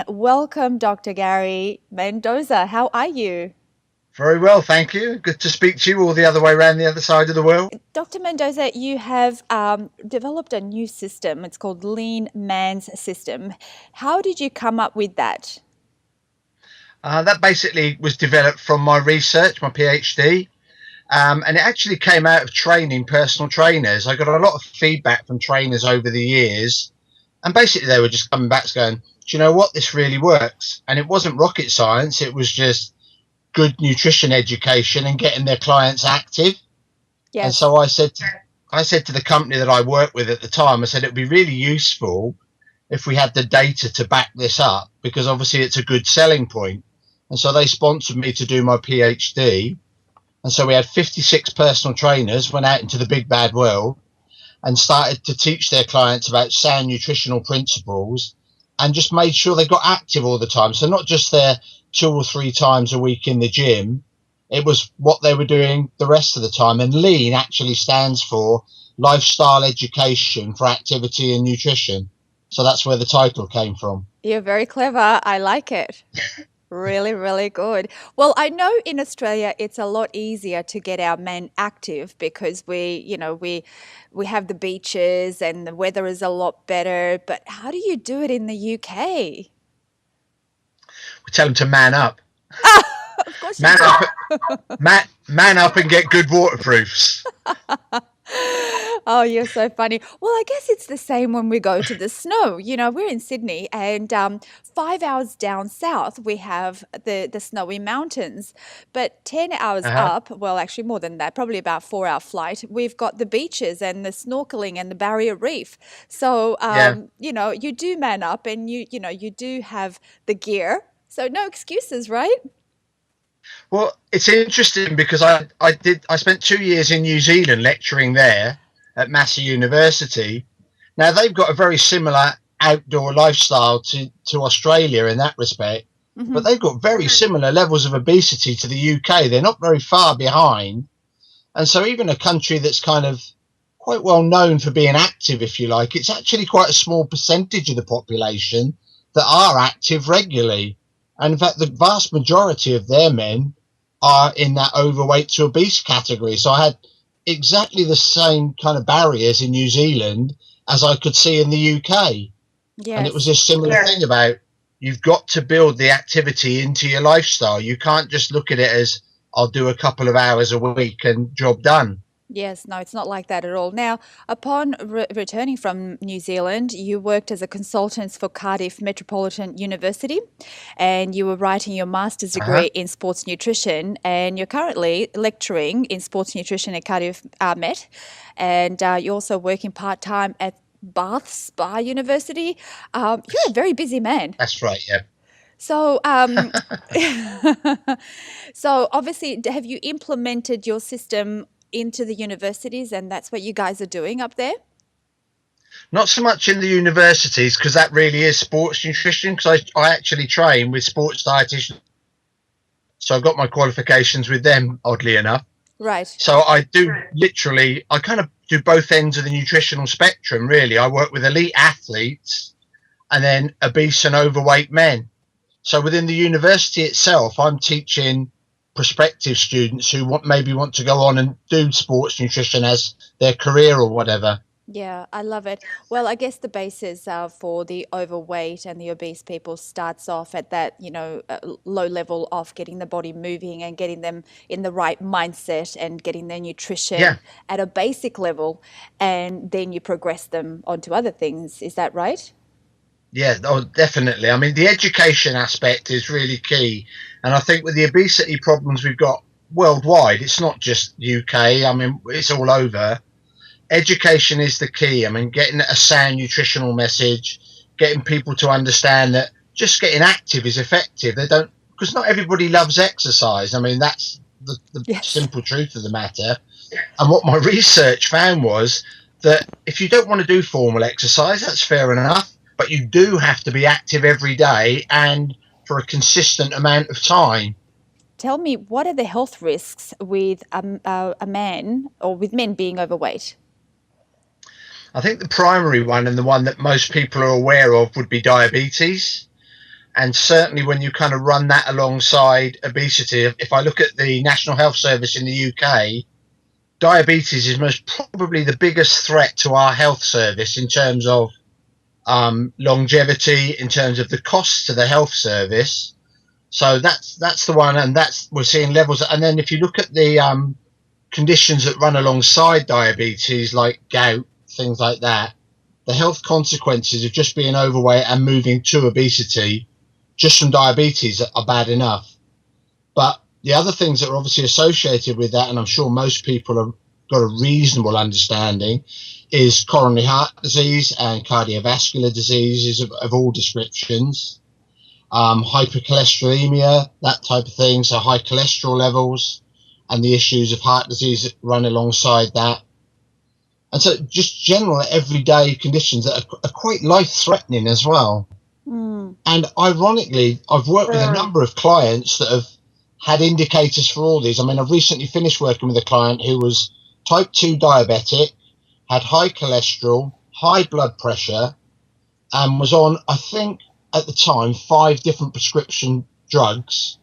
Welcome, Dr. Gary Mendoza. How are you? Very well, thank you. Good to speak to you all the other way around the other side of the world. Dr. Mendoza, you have developed a new system. It's called Lean Man's System. How did you come up with that? That basically was developed from my research, my PhD, and it actually came out of training personal trainers. I got a lot of feedback from trainers over the years, and basically they were just coming back going, "Do you know what? This really works." And it wasn't rocket science; it was just good nutrition education and getting their clients active. And Yes. so I said to the company that I worked with at the time, I said it would be really useful if we had the data to back this up, because obviously it's a good selling point. And so they sponsored me to do my PhD. And so we had 56 personal trainers, went out into the big bad world and started to teach their clients about sound nutritional principles and just made sure they got active all the time. So not just their 2 or 3 times a week in the gym, it was what they were doing the rest of the time. And lean actually stands for lifestyle education for activity and nutrition. So that's where the title came from. You're very clever. I like it. Really, really good. Well, I know in Australia it's a lot easier to get our men active because we have the beaches and the weather is a lot better. But how do you do it in the UK? We tell them to man up, Of course you man do. up, man up, and get good waterproofs. Oh, you're so funny. Well, I guess it's the same when we go to the snow. We're in Sydney, and 5 hours down south, we have the snowy mountains. But 10 hours Uh-huh. up, well, actually more than that, probably about 4 hour flight, we've got the beaches and the snorkeling and the barrier reef. So, Yeah. you do man up and you do have the gear. So no excuses, right? Well, it's interesting because I spent 2 years in New Zealand lecturing there at Massey University. Now they've got a very similar outdoor lifestyle to Australia in that respect, but Hmm. they've got very similar levels of obesity to the UK. They're not very far behind. And so even a country that's kind of quite well known for being active, if you like, it's actually quite a small percentage of the population that are active regularly. And in fact, the vast majority of their men are in that overweight to obese category. So I had exactly the same kind of barriers in New Zealand as I could see in the UK. And it was Yes. a similar thing about you've got to build the activity into your lifestyle. You can't just look at it as I'll do a couple of hours a week and job done. Yes, no, it's not like that at all. Now, upon returning from New Zealand, you worked as a consultant for Cardiff Metropolitan University and you were writing your master's Uh-huh. degree in sports nutrition. And you're currently lecturing in sports nutrition at Cardiff Met. And you're also working part time at Bath Spa University. You're a very busy man. That's right, yeah. So, so obviously, have you implemented your system into the universities, and that's what you guys are doing up there? Not so much in the universities because that really is sports nutrition. Because I actually train with sports dietitians, so I've got my qualifications with them. Oddly enough, Right. so I do literally, I kind of do both ends of the nutritional spectrum. Really, I work with elite athletes and then obese and overweight men. So within the university itself, I'm teaching prospective students who maybe want to go on and do sports nutrition as their career or whatever. Yeah, I love it. Well, I guess the basis for the overweight and the obese people starts off at that, low level of getting the body moving and getting them in the right mindset and getting their nutrition Yeah, at a basic level, and then you progress them onto other things. Is that right? yeah, oh, definitely. I mean, the education aspect is really key, and I think with the obesity problems we've got worldwide, it's not just UK. I mean, it's all over. Education is the key. I mean, getting a sound nutritional message, getting people to understand that just getting active is effective. They don't, because not everybody loves exercise. I mean, that's the Yes. simple truth of the matter. And what my research found was that if you don't want to do formal exercise, that's fair enough, but you do have to be active every day and for a consistent amount of time. Tell me, what are the health risks with a man or with men being overweight? I think the primary one and the one that most people are aware of would be diabetes. And certainly when you kind of run that alongside obesity, if I look at the National Health Service in the UK, diabetes is most probably the biggest threat to our health service in terms of longevity, in terms of the costs to the health service. So that's the one, and that's we're seeing levels. And then if you look at the conditions that run alongside diabetes, like gout, things like that, the health consequences of just being overweight and moving to obesity, just from diabetes, are bad enough. But the other things that are obviously associated with that, and I'm sure most people have got a reasonable understanding, is coronary heart disease and cardiovascular diseases of all descriptions, hypercholesterolemia, that type of thing, so high cholesterol levels, and the issues of heart disease that run alongside that. And so just general everyday conditions that are quite life-threatening as well. Mm. And ironically, I've worked with a Very. number of clients that have had indicators for all these. I mean, I've recently finished working with a client who was type 2 diabetic, had high cholesterol, high blood pressure, and was on, I think, at the time, 5 different prescription drugs.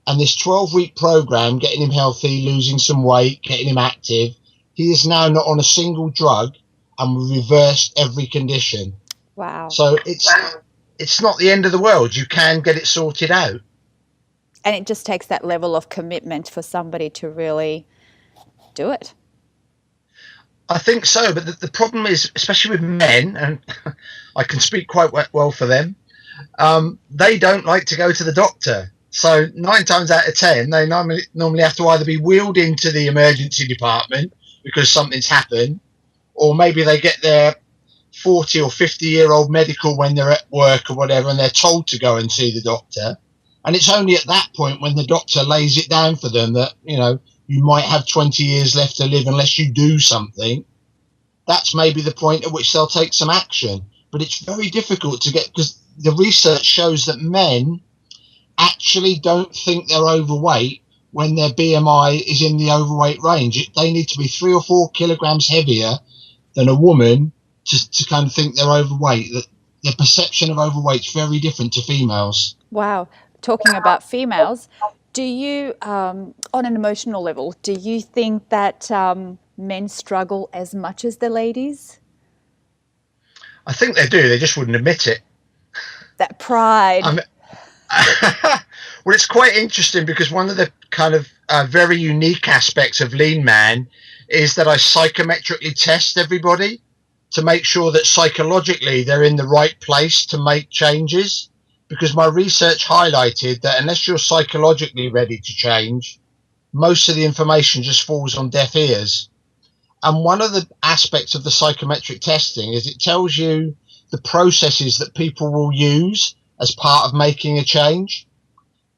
And this 12-week program, getting him healthy, losing some weight, getting him active, he is now not on a single drug, and we reversed every condition. Wow. So it's not the end of the world. You can get it sorted out. And it just takes that level of commitment for somebody to really do it. I think so, but the problem is, especially with men, and I can speak quite well for them, they don't like to go to the doctor. So 9 times out of 10, they normally have to either be wheeled into the emergency department because something's happened, or maybe they get their 40 or 50-year-old medical when they're at work or whatever, and they're told to go and see the doctor. And it's only at that point when the doctor lays it down for them that, you might have 20 years left to live unless you do something. That's maybe the point at which they'll take some action. But it's very difficult to get, because the research shows that men actually don't think they're overweight when their BMI is in the overweight range. They need to be 3 or 4 kilograms heavier than a woman to kind of think they're overweight. That their perception of overweight is very different to females. Wow. Talking about females, do you, on an emotional level, do you think that men struggle as much as the ladies? I think they do. They just wouldn't admit it. That pride. Well, it's quite interesting because one of the kind of very unique aspects of Lean Man is that I psychometrically test everybody to make sure that psychologically they're in the right place to make changes. Because my research highlighted that unless you're psychologically ready to change, most of the information just falls on deaf ears. And one of the aspects of the psychometric testing is it tells you the processes that people will use as part of making a change.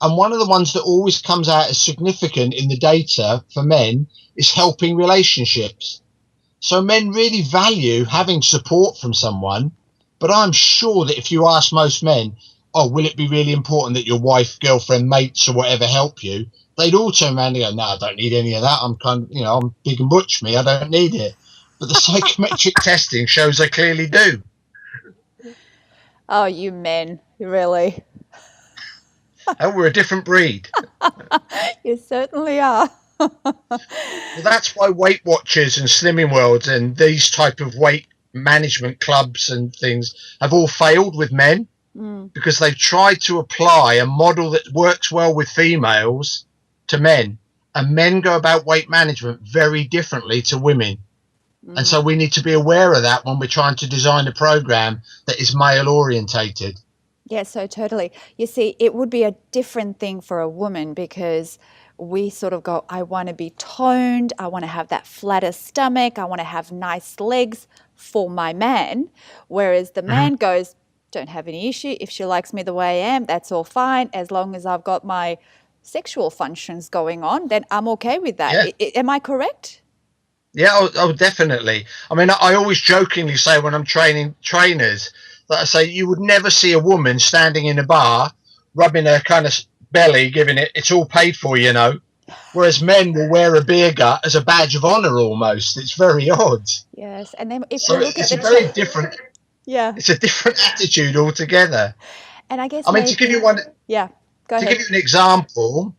And one of the ones that always comes out as significant in the data for men is helping relationships. So men really value having support from someone, but I'm sure that if you ask most men, will it be really important that your wife, girlfriend, mates or whatever help you? They'd all turn around and go, no, I don't need any of that. I'm I'm big and butch me. I don't need it. But the psychometric testing shows they clearly do. Oh, you men, really. Oh, we're a different breed. You certainly are. Well, that's why Weight Watchers and Slimming Worlds and these type of weight management clubs and things have all failed with men. Because they've tried to apply a model that works well with females to men, and men go about weight management very differently to women. And so we need to be aware of that when we're trying to design a program that is male orientated. Yeah, so totally. You see, it would be a different thing for a woman because we sort of go, I want to be toned, I want to have that flatter stomach, I want to have nice legs for my man. Whereas the man goes, don't have any issue. If she likes me the way I am, that's all fine. As long as I've got my sexual functions going on, then I'm okay with that. Yeah. Am I correct? Yeah, definitely. I mean, I always jokingly say when I'm training trainers that I say you would never see a woman standing in a bar, rubbing her kind of belly, giving it's all paid for, whereas men will wear a beer gut as a badge of honor almost. It's very odd. Yes, and then if So you look it's at a very different. yeah. It's a different attitude altogether. And I guess I mean, maybe, yeah, go to give ahead. you an example,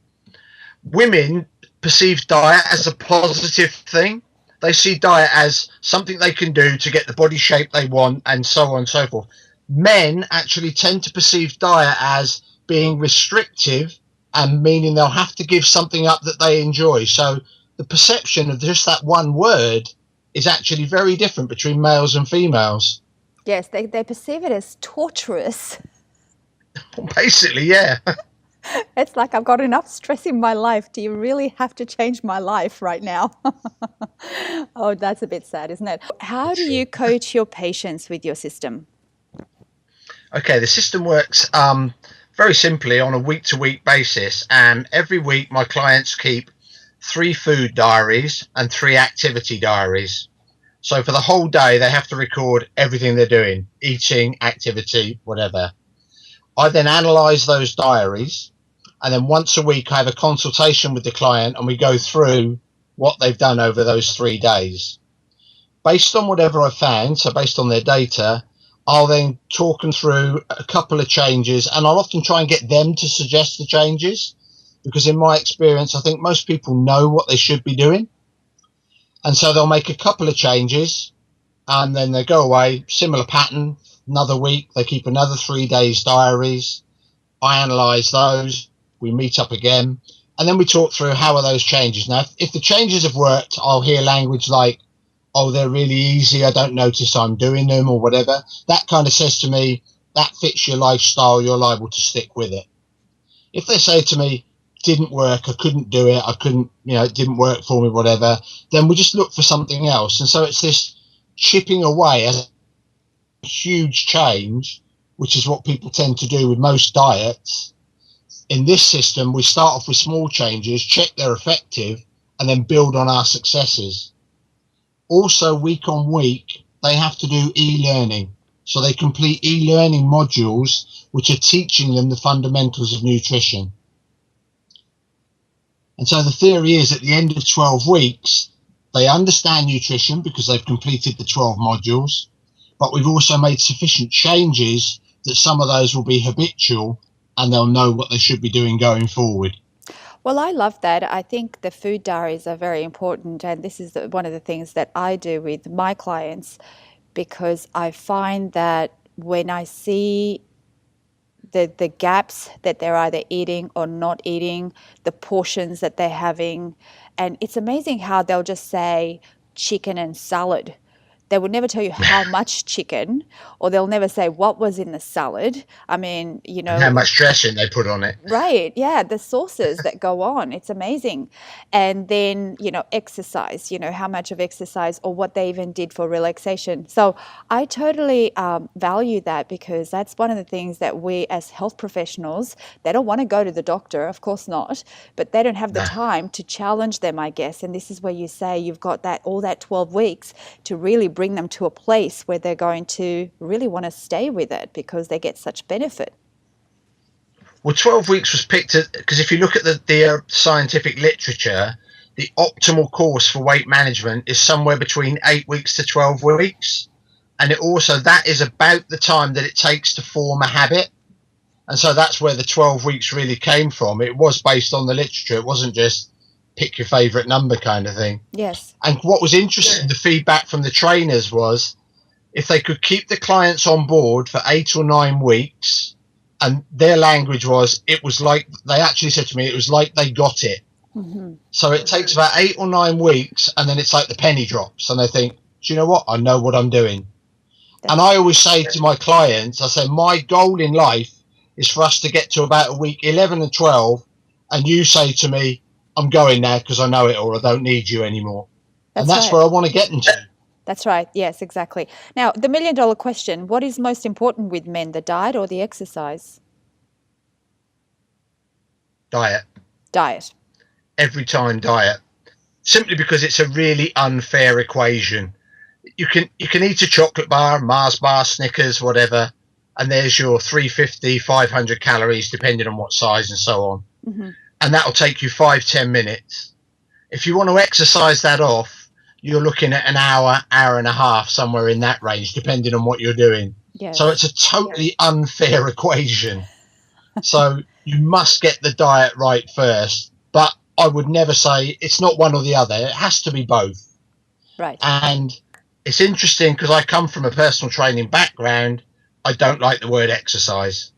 women perceive diet as a positive thing. They see diet as something they can do to get the body shape they want, and so on and so forth. Men actually tend to perceive diet as being restrictive and meaning they'll have to give something up that they enjoy. So the perception of just that one word is actually very different between males and females. Yes, they perceive it as torturous. Basically, yeah. It's like I've got enough stress in my life. Do you really have to change my life right now? Oh, that's a bit sad, isn't it? How do you coach your patients with your system? Okay, the system works very simply on a week to week basis. And every week, my clients keep 3 food diaries and 3 activity diaries. So for the whole day, they have to record everything they're doing, eating, activity, whatever. I then analyze those diaries. And then once a week, I have a consultation with the client and we go through what they've done over those 3 days. Based on whatever I found, so based on their data, I'll then talk them through a couple of changes, and I'll often try and get them to suggest the changes because, in my experience, I think most people know what they should be doing. And so they'll make a couple of changes and then they go away, similar pattern, another week, they keep another 3 days diaries. I analyze those, we meet up again, and then we talk through how are those changes. Now, if the changes have worked, I'll hear language like, oh, they're really easy, I don't notice I'm doing them or whatever. That kind of says to me, that fits your lifestyle, you're liable to stick with it. If they say to me, didn't work, I couldn't do it, I couldn't, it didn't work for me, whatever, then we just look for something else. And so it's this chipping away as a huge change, which is what people tend to do with most diets. In this system, we start off with small changes, check they're effective, and then build on our successes. Also, week on week, they have to do e-learning. So they complete e-learning modules, which are teaching them the fundamentals of nutrition. And so the theory is at the end of 12 weeks, they understand nutrition because they've completed the 12 modules, but we've also made sufficient changes that some of those will be habitual and they'll know what they should be doing going forward. Well, I love that. I think the food diaries are very important, and this is one of the things that I do with my clients because I find that when I see the gaps that they're either eating or not eating, the portions that they're having, and it's amazing how they'll just say chicken and salad. They would never tell you how much chicken, or they'll never say what was in the salad. I mean, And how much dressing they put on it. right, yeah, the sauces that go on, it's amazing. And then, exercise, how much of exercise or what they even did for relaxation. So I totally value that because that's one of the things that we as health professionals, they don't want to go to the doctor, of course not, but they don't have the No. time to challenge them, I guess. And this is where you say you've got all that 12 weeks to really bring them to a place where they're going to really want to stay with it because they get such benefit. Well, 12 weeks was picked because if you look at the scientific literature, the optimal course for weight management is somewhere between 8 weeks to 12 weeks. And that is about the time that it takes to form a habit. And so that's where the 12 weeks really came from. It was based on the literature. It wasn't just pick your favorite number kind of thing. Yes. And what was interesting, the feedback from the trainers was if they could keep the clients on board for 8 or 9 weeks, and their language was, it was like, they actually said to me, it was like they got it. Mm-hmm. So it takes about 8 or 9 weeks, and then it's like the penny drops, and they think, do you know what? I know what I'm doing. And I always say to my clients, I say, my goal in life is for us to get to about week 11 and 12, and you say to me, I'm going now because I know it, or I don't need you anymore. And that's right. where I want to get them to. That's right. Yes, exactly. Now, the $1 million question, what is most important with men, the diet or the exercise? Diet. Diet. Every time diet. Simply because it's a really unfair equation. You can eat a chocolate bar, Mars bar, Snickers, whatever, and there's your 350, 500 calories, depending on what size and so on. Mm-hmm. And that'll take you 5-10 minutes. If you want to exercise that off, you're looking at an hour, hour and a half, somewhere in that range, depending on what you're doing. So it's Yes. a totally unfair equation. So you must get the diet right first. But I would never say it's not one or the other. It has to be both. Right. And it's interesting because I come from a personal training background. I don't like the word exercise.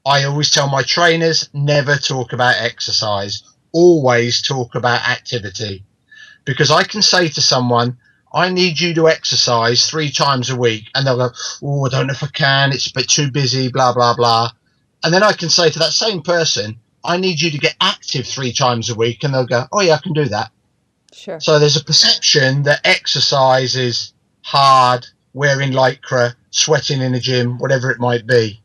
I always tell my trainers never talk about exercise, always talk about activity. Because I can say to someone, I need you to exercise 3 times a week, and they'll go, oh, I don't know if I can, it's a bit too busy, blah, blah, blah. And then I can say to that same person, I need you to get active 3 times a week, and they'll go, oh, yeah, I can do that. Sure. So there's a perception that exercise is hard, wearing lycra, sweating in a gym, whatever it might be.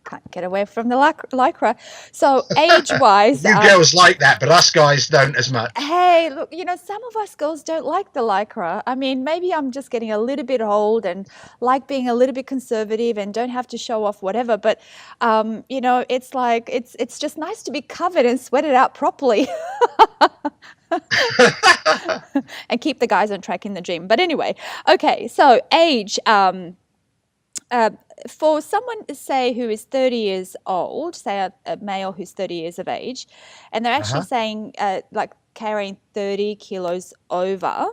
Can't get away from the lycra. So age-wise, You girls like that, but us guys don't as much. hey, look, some of us girls don't like the lycra. I mean, maybe I'm just getting a little bit old and like being a little bit conservative and don't have to show off whatever. But, it's like it's just nice to be covered and sweated out properly and keep the guys on track in the gym. But anyway, okay. So age. Uh, for someone, say, who is 30 years old, say a male who's 30 years of age, and they're actually Uh-huh. saying like carrying 30 kilos over,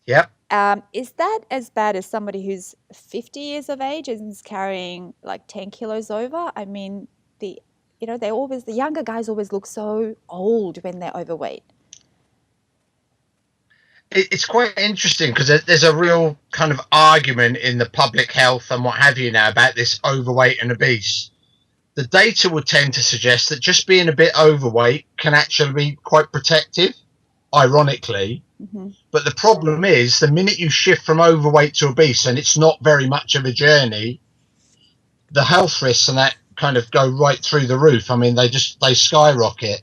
Yep. is that as bad as somebody who's 50 years of age and is carrying like 10 kilos over? I mean, the younger guys always look so old when they're overweight. It's quite interesting because there's a real kind of argument in the public health and what have you now about this overweight and obese. The data would tend to suggest that just being a bit overweight can actually be quite protective, ironically. Hmm. But the problem is the minute you shift from overweight to obese, and it's not very much of a journey, the health risks and that kind of go right through the roof. I mean, they skyrocket.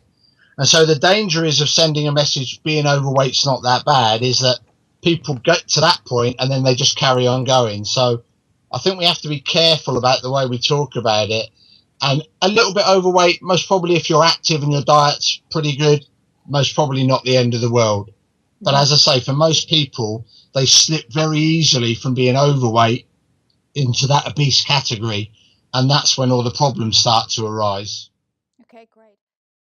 And so the danger is of sending a message being overweight's not that bad is that people get to that point and then they just carry on going. So I think we have to be careful about the way we talk about it. And a little bit overweight, most probably if you're active and your diet's pretty good, most probably not the end of the world. But Hmm. as I say, for most people, they slip very easily from being overweight into that obese category. And that's when all the problems start to arise.